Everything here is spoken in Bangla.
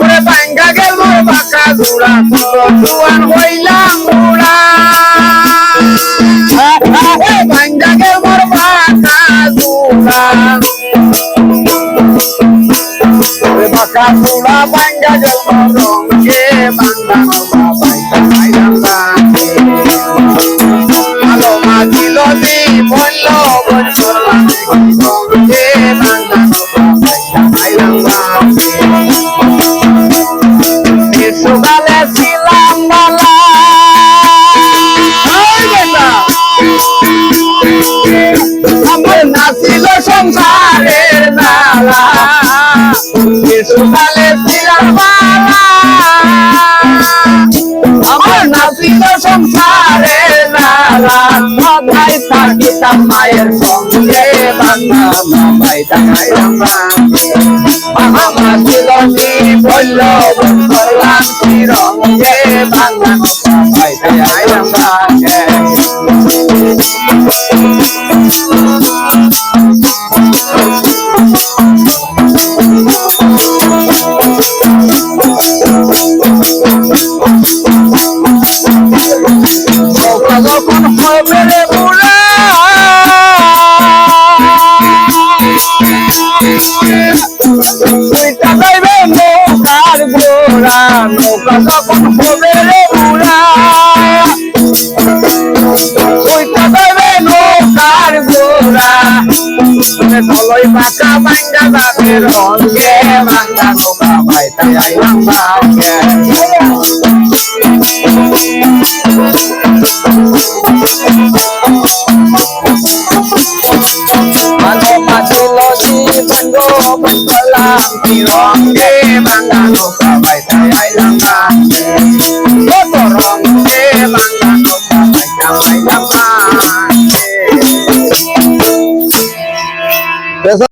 ওরে ভাঙ্গা গেল মোর বাঁকা জোড়া জুয়ান হইলাম বুড়া ভাঙ্গা গেল মোর বাঁকা জোড়া ওরে বাঁকা জোড়া ভাঙ্গা গেল মোর রঙে বাংলা আলো মাঝি লবি বলল রঙে বাংলা সকালে ছিলাম বালা আমার নাছিল সংসারের নালা সকালে ছিলাম বালা আমার নাছিল সংসারের নালা সবাই থাকিতাম মায়ের সঙ্গে বাংলা মামাই টাকাইলাম আমার জীবনী বলল করলাম রঙে বাংলা পাইতে আইলাম যখন হবে রে বুড়া ওইটা যাইবে নৌকার গোড়া নৌকা যখন হবে রে বুড়া ওইটা যাইবে নৌকার গোড়া তলই বাঁকা ভাঙ্গা যাবে রঙে ভাঙ্গা নৌকা পাইতে আইলাম ভাঙ্গে রঙে বাংলা নৌকা পাইতে আইলাম